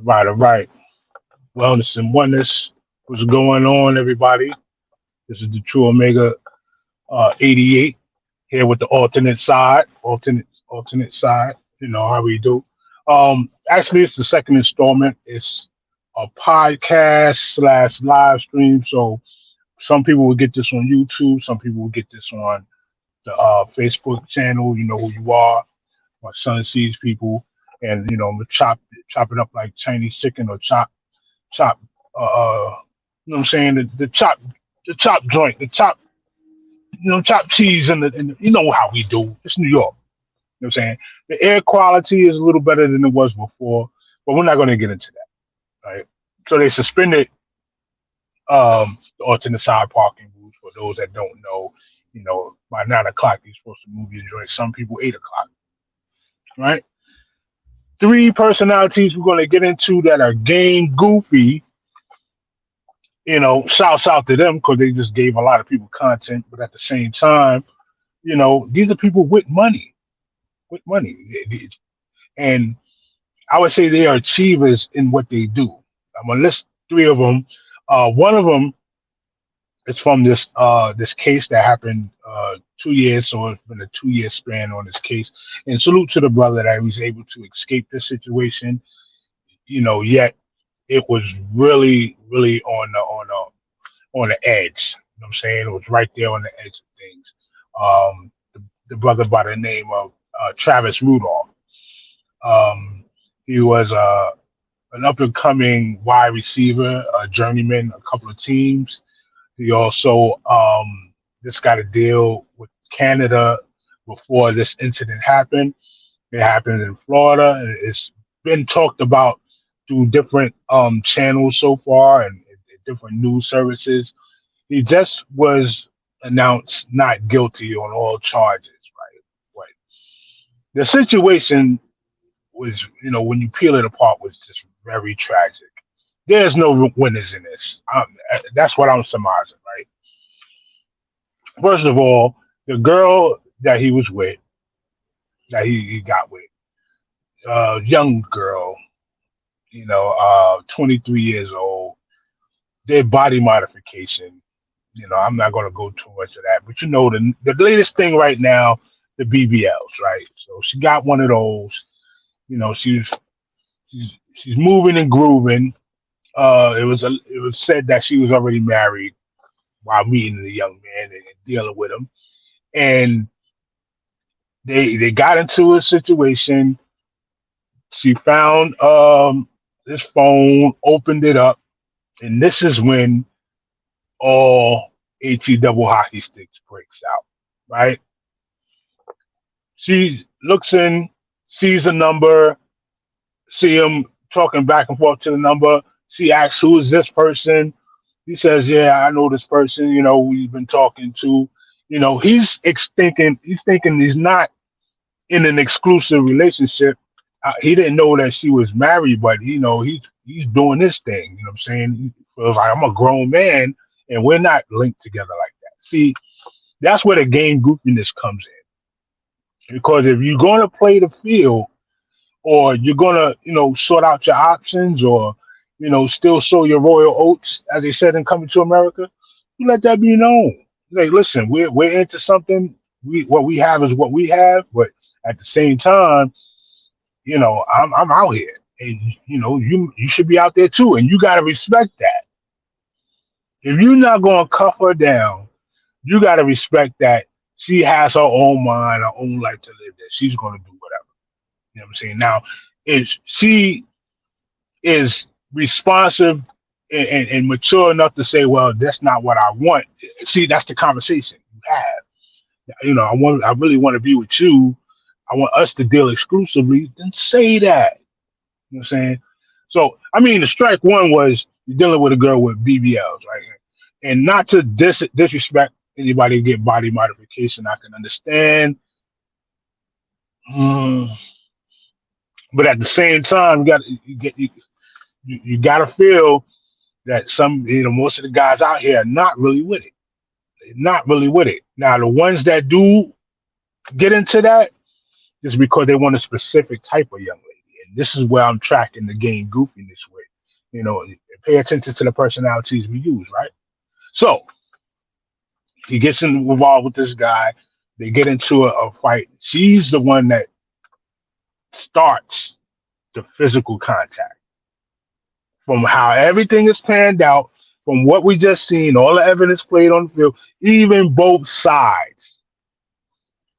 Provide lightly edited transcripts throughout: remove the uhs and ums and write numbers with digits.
Right, all right. Wellness and oneness. What's going on, everybody? This is the True Omega 88 here with the alternate side. You know how we do. Actually, it's the second installment. It's a podcast slash live stream. So some people will get this on YouTube. Some people will get this on the Facebook channel. You know who you are. My son sees people, and I'm gonna chop it up like Chinese chicken or chop. You know what I'm saying? The chop joint, the chop, chop cheese, and you know how we do. It's New York. You know what I'm saying? The air quality is a little better than it was before, but we're not going to get into that, right? So they suspended the alternate side parking rules for those that don't know. By 9 o'clock you're supposed to move your joint. Some people 8 o'clock, right? Three personalities we're going to get into that are game goofy. Shouts out to them because they just gave a lot of people content, but at the same time, these are people with money, and I would say they are achievers in what they do. I'm gonna list three of them. One of them is from this case that happened 2 years, so it's been a 2 year span on this case. And salute to the brother that he was able to escape this situation. Yet it was really, really on the edge. You know what I'm saying? It was right there on the edge of things. The brother by the name of Travis Rudolph. Um, he was an up and coming wide receiver, a journeyman, a couple of teams. He also just got a deal with Canada before this incident happened. It happened in Florida, and it's been talked about through different channels so far and different news services. He just was announced not guilty on all charges, right? But the situation was, when you peel it apart, was just very tragic. There's no winners in this. That's what I'm surmising, right? First of all, the girl that he was with, that he got with, young girl, 23 years old, their body modification. I'm not going to go too much of that, but the latest thing right now, the BBLs, right? So she got one of those. She's moving and grooving. It was said that she was already married while meeting the young man and dealing with him, and they got into a situation. She found this phone, opened it up, and this is when all HE double hockey sticks breaks out. Right? She looks in, sees a number, see him talking back and forth to the number. She asks, "Who is this person?" He says, "Yeah, I know this person. We've been talking to." He's thinking he's not in an exclusive relationship. He didn't know that she was married, but he's doing this thing. You know what I'm saying? He feels like I'm a grown man, and we're not linked together like that. See, that's where the game goofiness comes in. Because if you're going to play the field, or you're gonna, sort out your options, or still sow your royal oats, as they said in Coming to America, you let that be known. Like, listen, we're into something. What we have is what we have, but at the same time, I'm out here, and you should be out there too, and you gotta respect that. If you're not gonna cuff her down, you gotta respect that she has her own mind, her own life to live. That she's gonna do whatever. You know what I'm saying? Now, if she is responsive and mature enough to say, "Well, that's not what I want." See, that's the conversation you have. I really want to be with you. I want us to deal exclusively. Then say that. You know what I'm saying? So, I mean, the strike one was you're dealing with a girl with BBLs, right? And not to disrespect anybody who get body modification, I can understand. Mm, but at the same time, you got to feel that most of the guys out here are not really with it. They're not really with it. Now, the ones that do get into that is because they want a specific type of young lady, And this is where I'm tracking the game goofiness with. Pay attention to the personalities we use, right? So he gets involved with this guy. They get into a fight. She's the one that starts the physical contact. From how everything is panned out, from what we just seen, all the evidence played on the field, even both sides,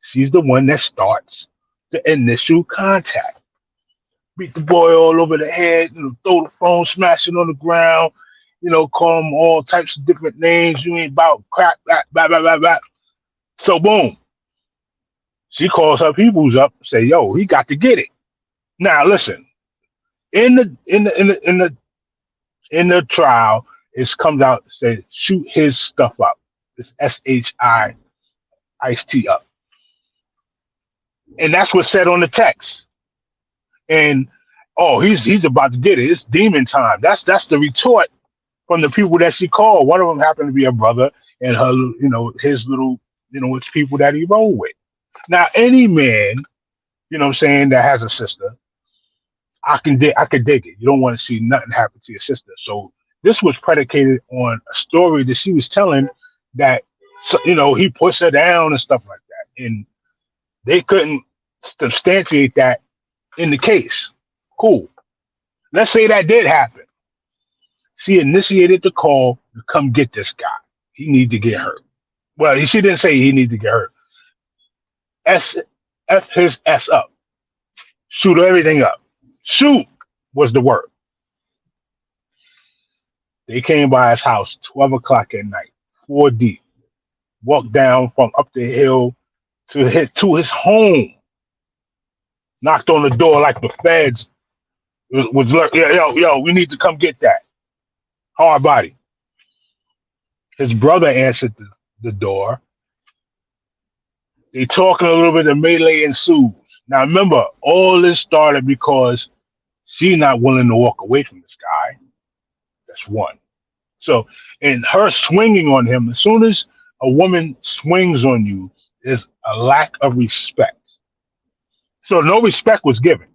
she's the one that starts the initial contact. Beat the boy all over the head, throw the phone, smash it on the ground, call him all types of different names. You ain't about crap, blah, blah, blah, blah, blah. So boom, she calls her peoples up, say, "Yo, he got to get it." Now listen, in the trial, it comes out say shoot his stuff up. It's SHI Ice T up, and that's what's said on the text. And oh, he's about to get it. It's demon time. That's the retort from the people that she called. One of them happened to be a brother, and her, his little, his people that he rolled with. Now, any man, what I'm saying, that has a sister, I could dig it. You don't want to see nothing happen to your sister. So this was predicated on a story that she was telling that, so, he pushed her down and stuff like that, and they couldn't substantiate that in the case. Cool. Let's say that did happen. She initiated the call to come get this guy. He need to get hurt. Well, she didn't say he need to get hurt. S F his S up. Shoot everything up. Shoot was the word. They came by his house 12 o'clock at night, 4 deep. Walked down from up the hill to his home. Knocked on the door like the feds yo, we need to come get that. Hard body. His brother answered the door. They talking a little bit of melee ensues. Now remember, all this started because she's not willing to walk away from this guy. That's one. So, and her swinging on him, as soon as a woman swings on you, is a lack of respect. So no respect was given.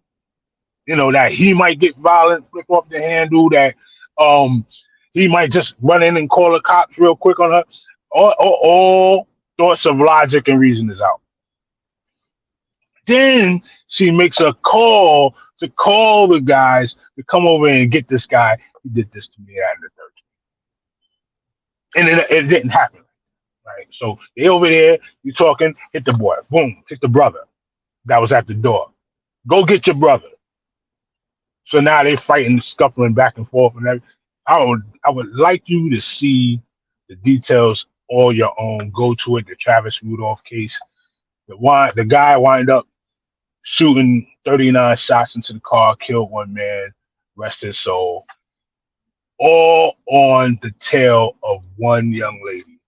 That he might get violent, flip off the handle, that um he might just run in and call the cops real quick on her. All thoughts of logic and reason is out. Then she makes a call to call the guys to come over and get this guy. He did this to me out in the third. And it didn't happen. Right. So they over there, you talking, hit the boy. Boom, hit the brother that was at the door. Go get your brother. So now they fighting, scuffling back and forth, and everything. I would like you to see the details all your own. Go to it. The Travis Rudolph case. The guy wind up shooting 39 shots into the car, killed one man, rest his soul. All on the tail of one young lady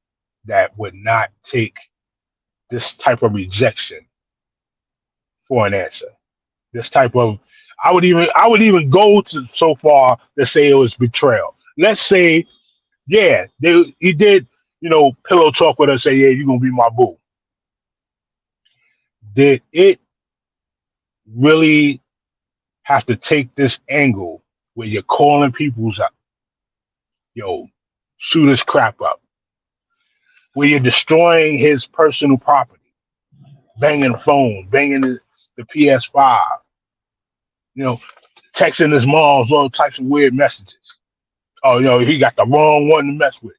that would not take this type of rejection for an answer. This type of I would even go to so far to say it was betrayal. Let's say, yeah, he did, pillow talk with her, say, yeah, you're gonna be my boo. Did it really have to take this angle where you're calling people's up, yo, shoot his crap up, where you're destroying his personal property, banging the phone, banging the PS5, you know, texting his moms all types of weird messages. Oh, he got the wrong one to mess with.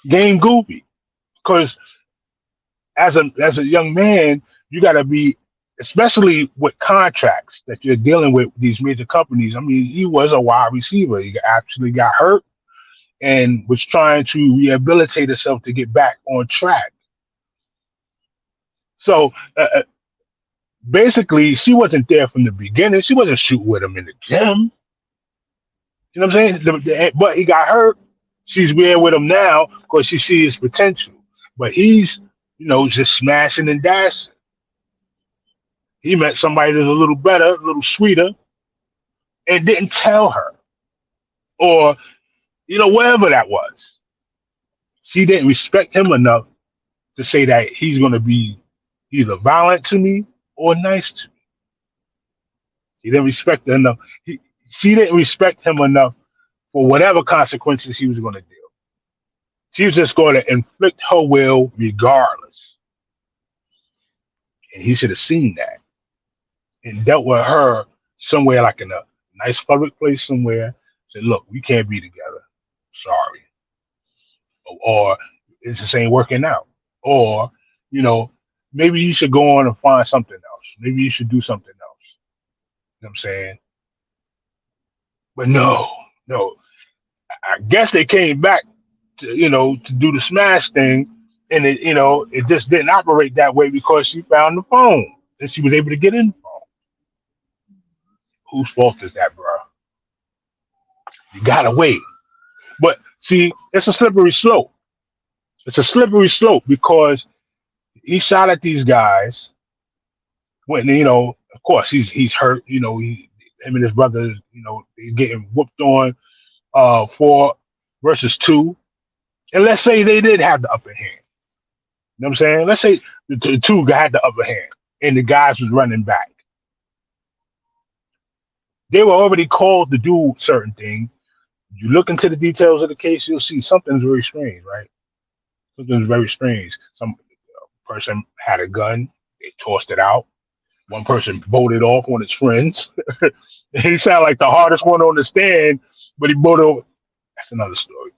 Game goofy, because as a young man, you got to be, especially with contracts that you're dealing with these major companies. I mean, he was a wide receiver. He actually got hurt and was trying to rehabilitate himself to get back on track. So basically, she wasn't there from the beginning. She wasn't shooting with him in the gym. You know what I'm saying? But he got hurt. She's there with him now because she sees his potential. But he's, just smashing and dashing. He met somebody that's a little better, a little sweeter, and didn't tell her. Or, whatever that was. She didn't respect him enough to say that he's going to be either violent to me or nice to me. He didn't respect her enough. She didn't respect him enough for whatever consequences he was going to deal. She was just going to inflict her will regardless. And he should have seen that and dealt with her somewhere like in a nice public place somewhere. Said, look, we can't be together. Sorry. Or it's just ain't working out. Or, you know, maybe you should go on and find something else. Maybe you should do something else. You know what I'm saying? But no, no. I guess they came back to, to do the smash thing, and it just didn't operate that way because she found the phone and she was able to get in the phone. Whose fault is that, bro? You gotta wait. But see, it's a slippery slope. It's a slippery slope because he shot at these guys when of course he's hurt. Him and his brother, they getting whooped on 4 versus 2. And let's say they did have the upper hand. You know what I'm saying? Let's say the two had the upper hand and the guys was running back. They were already called to do certain things. You look into the details of the case, you'll see something's very strange, right? Something's very strange. Some person had a gun, they tossed it out. One person voted off one of his friends. He sounded like the hardest one on the stand, but he voted over. That's another story.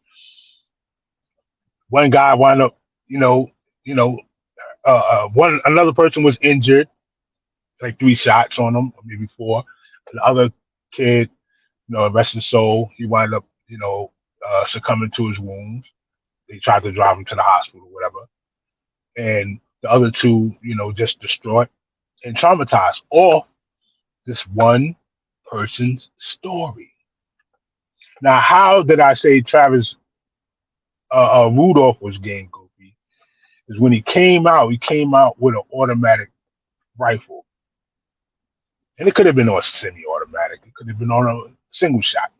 One guy wound up, you know, one another person was injured, like 3 shots on him, or maybe 4. The other kid, rest his soul, he wound up, succumbing to his wounds. They tried to drive him to the hospital, or whatever. And the other two, just distraught and traumatized. Or this one person's story. Now, how did I say Travis Rudolph was getting goofy? Is when he came out with an automatic rifle. And it could have been on semi-automatic. It could have been on a single shot.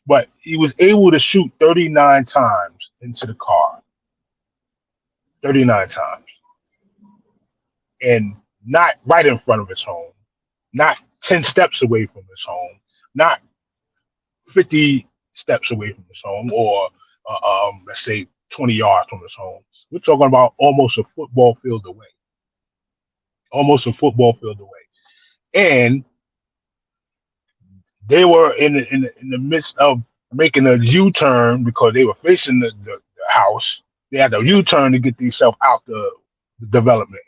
But he was able to shoot 39 times into the car. 39 times. And not right in front of his home. Not 10 steps away from his home. Not 50 steps away from his home. Or, let's say, 20 yards from his home. We're talking about almost a football field away. Almost a football field away. And they were in the midst of making a U-turn because they were facing the house. They had a U-turn to get themselves out the development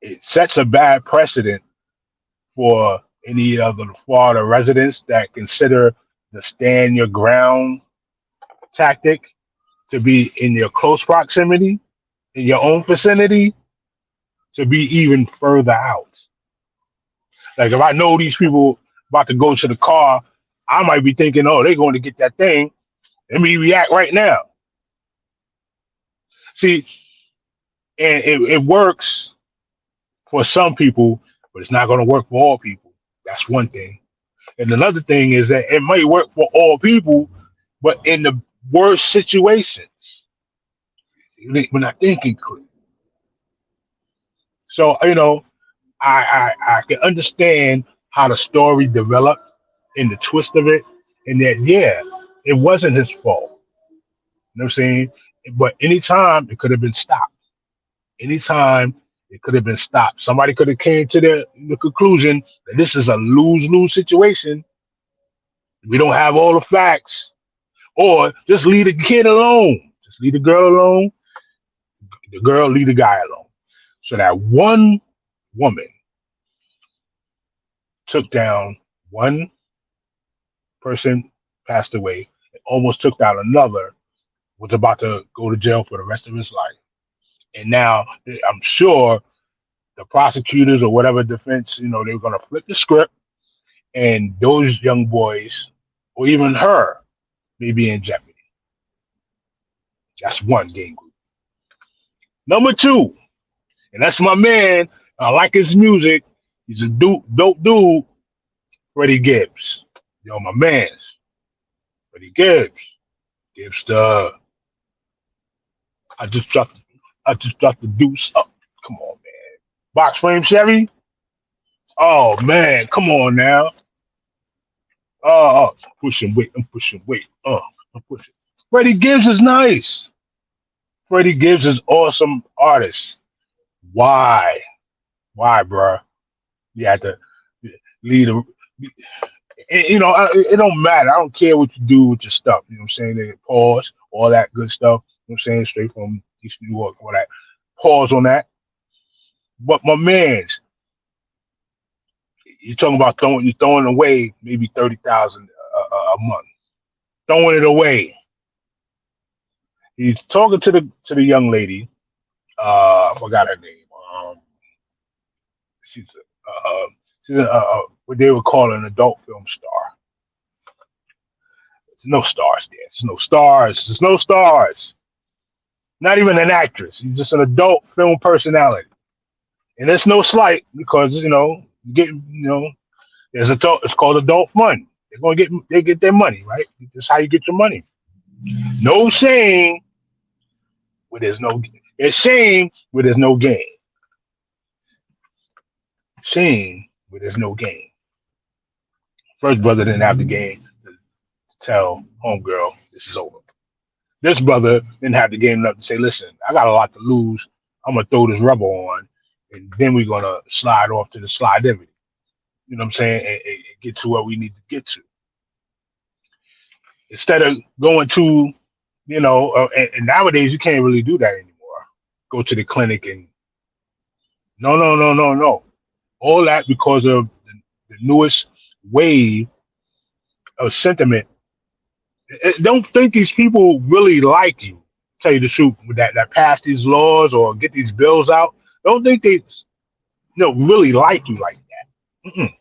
area. It sets a bad precedent for any of the Florida residents that consider the stand your ground tactic to be in your close proximity, in your own vicinity, to be even further out. Like if I know these people about to go to the car, I might be thinking, oh, they're going to get that thing. Let me react right now. See, and it works for some people, but it's not going to work for all people. That's one thing. And another thing is that it might work for all people, but in the worst situations, we're not thinking clear. So, I can understand how the story developed and the twist of it, and that yeah, it wasn't his fault. You know what I'm saying? But anytime it could have been stopped. Anytime it could have been stopped. Somebody could have came to the conclusion that this is a lose-lose situation. We don't have all the facts. Or just leave the kid alone. Just leave the girl alone. The girl leave the guy alone. So that one woman took down one person, passed away, and almost took down another, was about to go to jail for the rest of his life. And now I'm sure the prosecutors or whatever defense, they were going to flip the script, and those young boys, or even her, may be in jeopardy. That's one game group. Number two, and that's my man. I like his music. He's a dope dude, Freddie Gibbs. My man's Freddie Gibbs. Gibbs the I just dropped the deuce up. Come on, man. Box frame Chevy. Oh man, come on now. Pushing weight. I'm pushing weight. I'm pushing. Freddie Gibbs is nice. Freddie Gibbs is awesome artist. Why? Why, bro? You had to lead a. It don't matter. I don't care what you do with your stuff. You know what I'm saying? They pause, all that good stuff. You know what I'm saying? Straight from East New York, all that. Pause on that. But my man's, you're talking about throwing away maybe 30,000 a month. Throwing it away. He's talking to the young lady. I forgot her name. She's what they would call an adult film star. There's no stars there. There's no stars. There's no stars. Not even an actress. He's just an adult film personality. And it's no slight because getting it's called adult fun. They get their money, right? That's how you get your money. No shame where there's no it's shame where there's no gain. Shame where there's no gain. First brother didn't have the game to tell homegirl this is over. This brother didn't have the game enough to say, listen, I got a lot to lose. I'm gonna throw this rubber on, and then we're gonna slide off to the slidivity. You know what I'm saying? And get to where we need to get to. Instead of going to, and nowadays you can't really do that anymore. Go to the clinic and no, no, no, no, no. All that because of the newest wave of sentiment. Don't think these people really like you. Tell you the truth, that pass these laws or get these bills out. Don't think they really like you like that.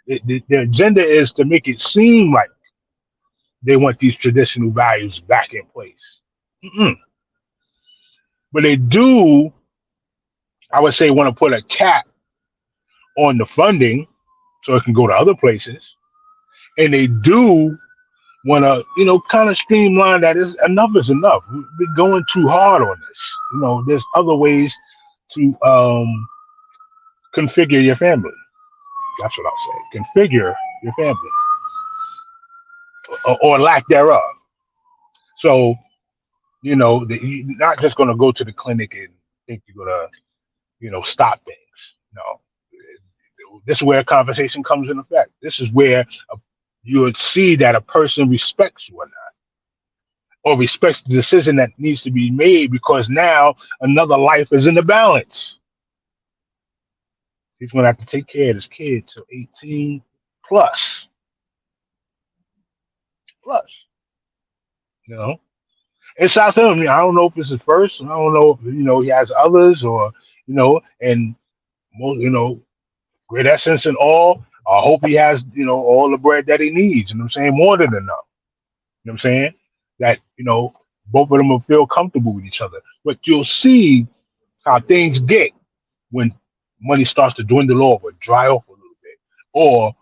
The agenda is to make it seem like they want these traditional values back in place. Mm-mm. But they do, I would say, want to put a cap on the funding so it can go to other places. And they do want to, kind of streamline that. Enough is enough. We've been going too hard on this. There's other ways to configure your family. That's what I'll say. Configure your family or lack thereof. So, you're not just going to go to the clinic and think you're going to, stop things. No, this is where a conversation comes in effect. This is where you would see that a person respects you or not, or respects the decision that needs to be made because now another life is in the balance. He's going to have to take care of his kid till 18 plus. Plus, you know. It's out to him. I don't know if it's his first. I don't know if he has others or and most great essence and all. I hope he has all the bread that he needs. You know what I'm saying? More than enough. You know what I'm saying? That both of them will feel comfortable with each other. But you'll see how things get when money starts to dwindle off or dry off a little bit, or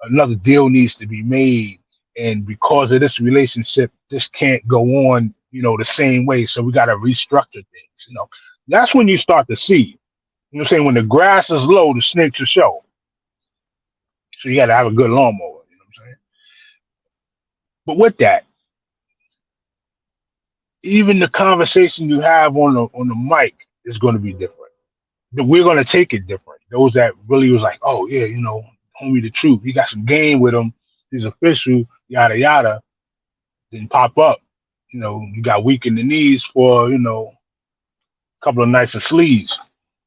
another deal needs to be made, and because of this relationship, this can't go on, the same way. So we got to restructure things. That's when you start to see. You know what I'm saying? When the grass is low, the snakes will show. So you got to have a good lawnmower. You know what I'm saying? But with that, even the conversation you have on the mic is going to be different. We're going to take it different. Those that really was like, oh yeah, homie, the truth. He got some game with him. He's official. Yada yada. Then pop up. You got weak in the knees for a couple of nights of sleaze.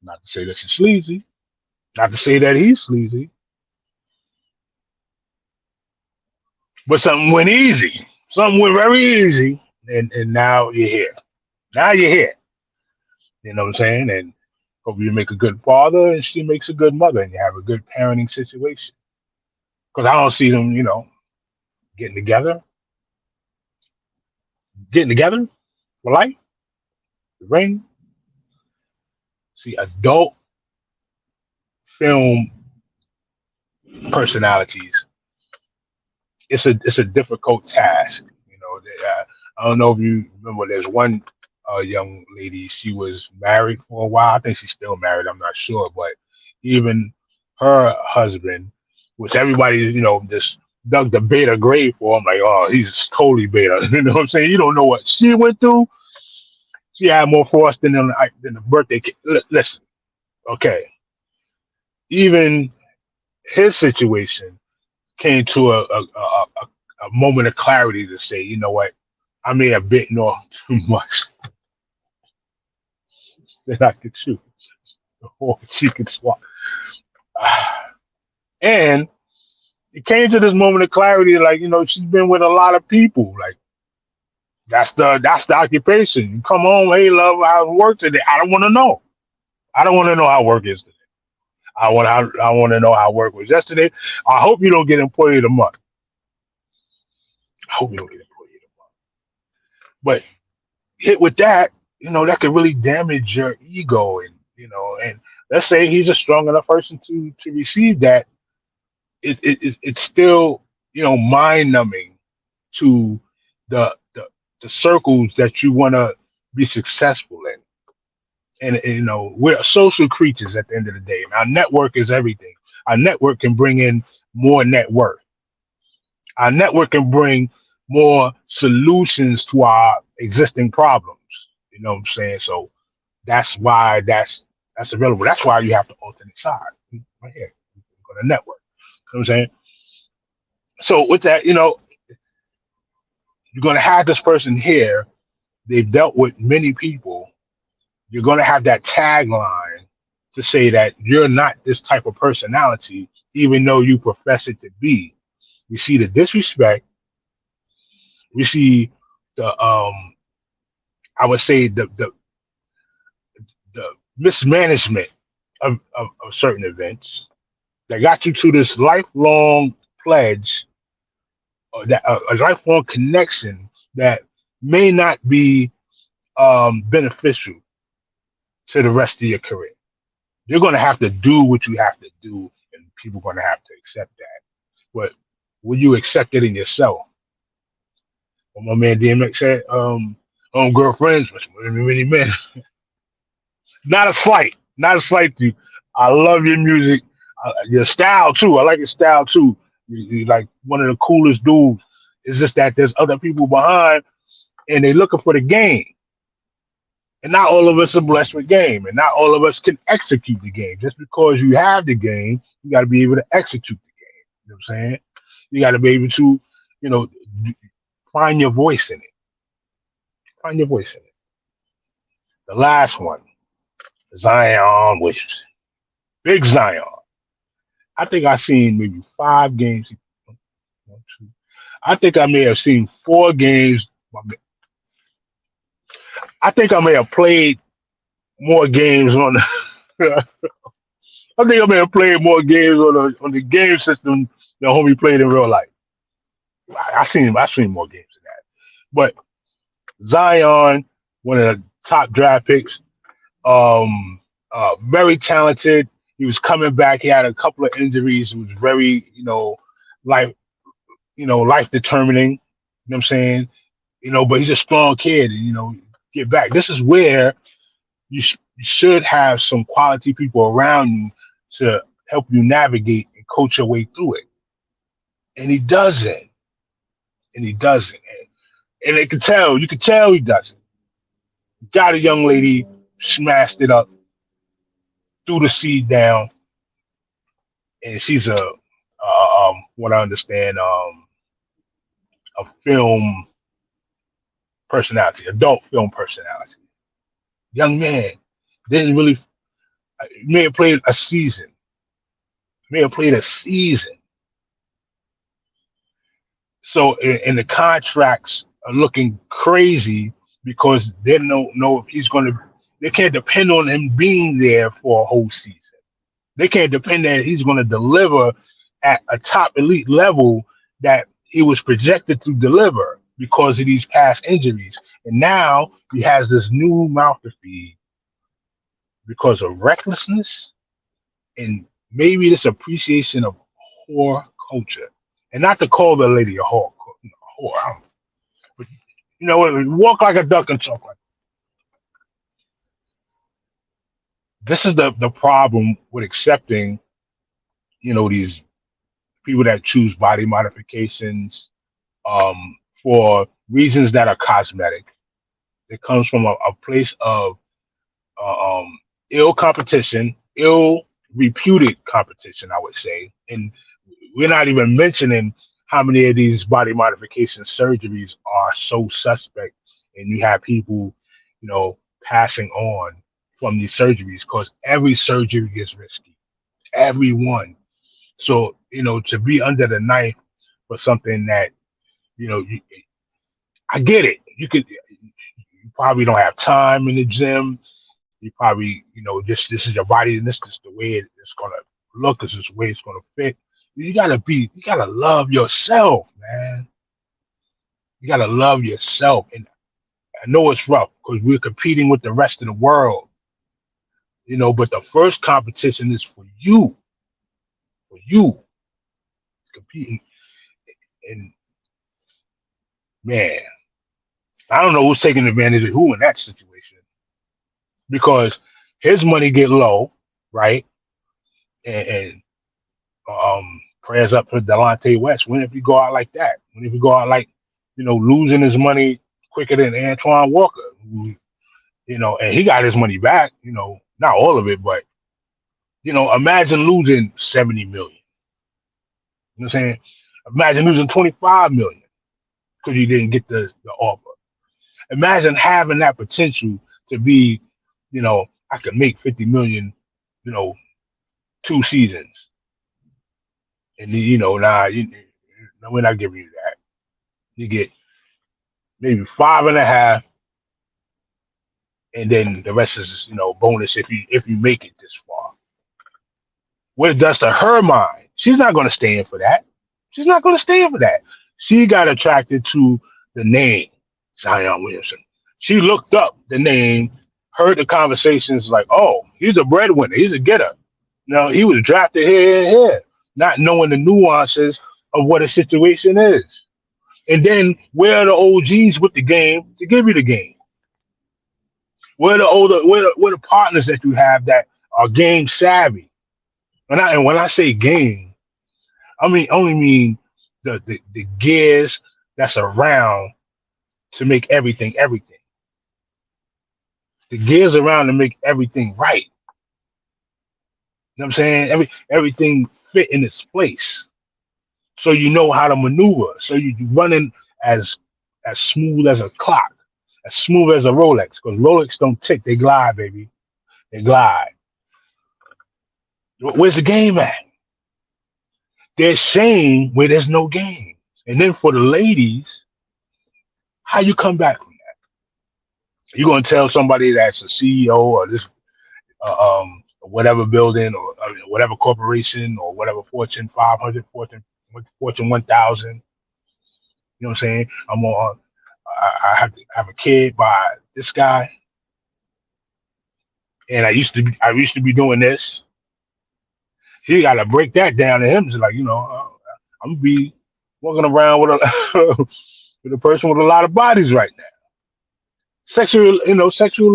Not to say that he's sleazy. Not to say that he's sleazy. But something went easy. Something went very easy. And now you're here. Now you're here. You know what I'm saying? And hope you make a good father and she makes a good mother and you have a good parenting situation. Because I don't see them, getting together. Getting together for life, the ring. See, adult film personalities, it's a difficult task. I don't know if you remember. There's one a young lady. She was married for a while. I think she's still married. I'm not sure, but even her husband, which everybody just dug the beta grave for. I'm like, oh, he's totally beta. You know what I'm saying? You don't know what she went through. She had more frost than the birthday cake. Listen, okay. Even his situation came to a moment of clarity to say, you know what, I may have bitten off too much that I could chew or she could swallow. And it came to this moment of clarity, like, she's been with a lot of people. Like, that's the occupation. You come home, hey love, how's work today? I don't want to know. I don't want to know how work is today. I want to know how work was yesterday. I hope you don't get employee of the month. I hope you don't get employee of the month. But hit with that, that could really damage your ego, and let's say he's a strong enough person to receive that. It's still mind numbing to the circles that you want to be successful in. And we're social creatures at the end of the day. Our network is everything. Our network can bring in more net worth. Our network can bring more solutions to our existing problems. You know what I'm saying? So that's why that's available. That's why you have the alternate side right here on the network. You know what I'm saying? So with that, you're going to have this person here. They've dealt with many people. You're going to have that tagline to say that you're not this type of personality, even though you profess it to be. We see the disrespect. We see the I would say the mismanagement of certain events that got you to this lifelong pledge, or that a lifelong connection that may not be beneficial to the rest of your career. You're going to have to do what you have to do, and people are going to have to accept that. But will you accept it in yourself? What my man DMX said, girlfriends, many men. Not a slight, not a slight to you. I love your music, your style too. I like your style too. You like one of the coolest dudes. It's just that there's other people behind, and they're looking for the game. And not all of us are blessed with game, and not all of us can execute the game. Just because you have the game, you got to be able to execute the game. You know what I'm saying? You got to be able to, you know, find your voice in it. Find your voice in it. The last one, Zion Williamson, Big Zion. I think I've seen maybe 5 games. One, two. I think I may have seen 4 games. I think I may have played more games on. I think I may have played more games on the game system than homie played in real life. I seen more games than that. But Zion, one of the top draft picks, very talented. He was coming back. He had a couple of injuries. It was very, life, life determining. You know what I'm saying? But he's a strong kid, and get back. This is where you should have some quality people around you to help you navigate and coach your way through it. And he doesn't. And he doesn't. And you can tell he doesn't. Got a young lady, smashed it up, threw the seed down, and she's what I understand, a film personality, adult film personality. Young man didn't really may have played a season, may have played a season. So and the contracts are looking crazy because they don't know if he's going to. They can't depend on him being there for a whole season. They can't depend that he's going to deliver at a top elite level that he was projected to deliver because of these past injuries. And now he has this new mouth to feed because of recklessness and maybe this appreciation of whore culture. And not to call the lady a whore, whore, but walk like a duck and talk like. This is the problem with accepting, these people that choose body modifications for reasons that are cosmetic. It comes from a place of um, ill competition, ill reputed competition, I would say. And we're not even mentioning how many of these body modification surgeries are so suspect, and you have people, passing on from these surgeries because every surgery is risky, every one. So, to be under the knife for something that, I get it. You probably don't have time in the gym. You probably, this is your body, and this is the way it's gonna look. This is the way it's gonna fit. You gotta love yourself, man. You gotta love yourself. And I know it's rough because we're competing with the rest of the world, but the first competition is for you competing. And man, I don't know who's taking advantage of who in that situation because his money get low, right? And prayers up for Delonte West. When if you go out like that? When if you go out like, losing his money quicker than Antoine Walker, and he got his money back, not all of it, but imagine losing 70 million. You know what I'm saying? Imagine losing 25 million because you didn't get the offer. Imagine having that potential to be, I could make 50 million, you know, 2 seasons. And then, we're not giving you that. You get maybe five and a half, and then the rest is, bonus if you make it this far. What it does to her mind, she's not going to stand for that. She's not going to stand for that. She got attracted to the name Zion Williamson. She looked up the name, heard the conversations like, oh, he's a breadwinner, he's a getter. No, he was drafted here and here, not knowing the nuances of what a situation is. And then where are the OGs with the game to give you the game? Where are the where the partners that you have that are game savvy? And when I say game, I mean only mean the gears that's around to make everything everything. The gears around to make everything right. You know what I'm saying? Everything fit in its place. So you know how to maneuver. So you running as as smooth as a clock, as smooth as a Rolex, because Rolex don't tick, they glide, baby. They glide. Where's the game at? There's shame where there's no game. And then for the ladies, how you come back from that? You gonna tell somebody that's a CEO or this whatever building or whatever corporation or whatever Fortune 500, Fortune 1000. You know what I'm saying? I have to have a kid by this guy, and I used to be doing this. He got to break that down to him. It's like, I'm gonna be walking around with a with a person with a lot of bodies right now. Sexual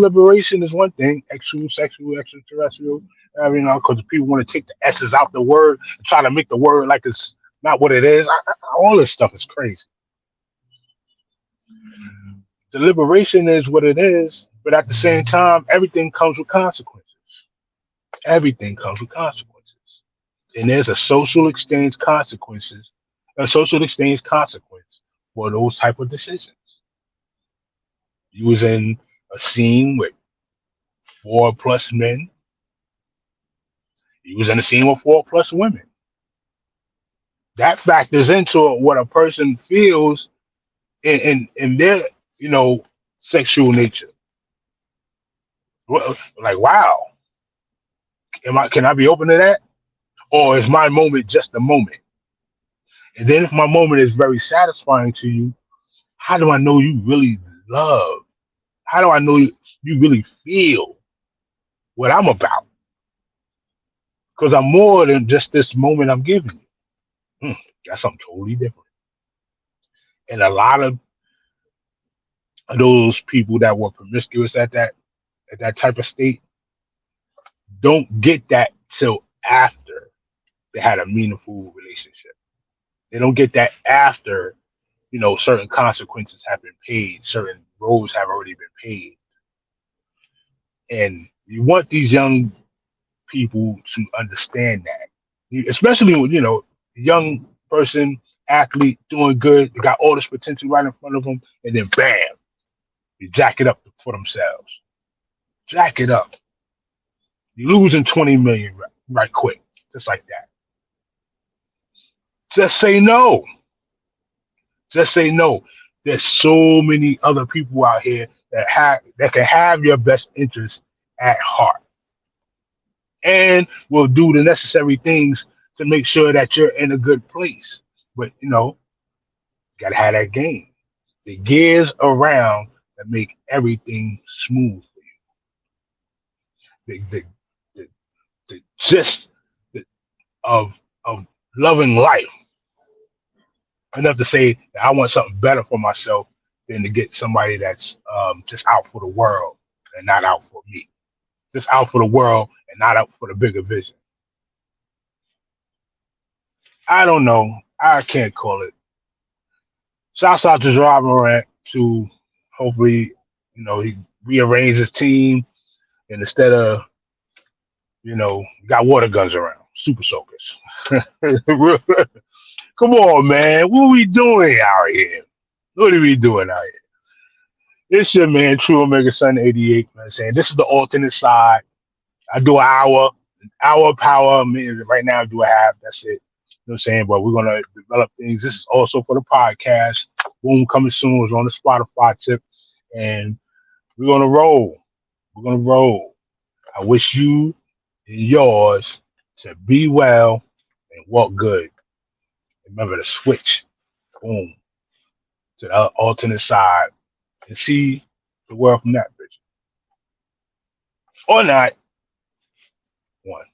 liberation is one thing. Sexual, extraterrestrial. I mean, because people want to take the s's out the word and try to make the word like it's not what it is. All this stuff is crazy. The liberation is what it is, but at the same time, everything comes with consequences. Everything comes with consequences, and there's a social exchange consequence for those type of decisions. You was in a scene with four plus men. You was in a scene with four plus women. That factors into what a person feels in their, you know, sexual nature. Like, wow, can I be open to that? Or is my moment just a moment? And then if my moment is very satisfying to you, how do I know you really love? How do I know you really feel what I'm about? Because I'm more than just this moment I'm giving you. That's something totally different. And a lot of those people that were promiscuous at that type of state, don't get that till after they had a meaningful relationship. They don't get that after, certain consequences have been paid, certain roles have already been paid. And you want these young people to understand that. Especially when, a young person, athlete doing good, they got all this potential right in front of them, and then bam, you jack it up for themselves. Jack it up. You're losing 20 million right quick, just like that. Just say no. Just say no. There's so many other people out here that can have your best interest at heart and will do the necessary things to make sure that you're in a good place. But gotta have that game. The gears around that make everything smooth for you. The gist of of loving life enough to say that I want something better for myself than to get somebody that's just out for the world and not out for me. Just out for the world and not out for the bigger vision. I don't know. I can't call it. Shouts out to Rob Morant to hopefully, he rearrange his team and instead of, got water guns around, super soakers. Come on, man. What are we doing out here? What are we doing out here? It's your man, True Omega Sun 88, man, saying this is the alternate side. I do an hour power. I mean, right now, I do a half. That's it. You know what I'm saying? But we're going to develop things. This is also for the podcast. Boom, coming soon. It's on the Spotify tip. And we're going to roll. We're going to roll. I wish you and yours to be well and walk good. Remember to switch, boom, to the alternate side and see the world from that vision. Or not. One.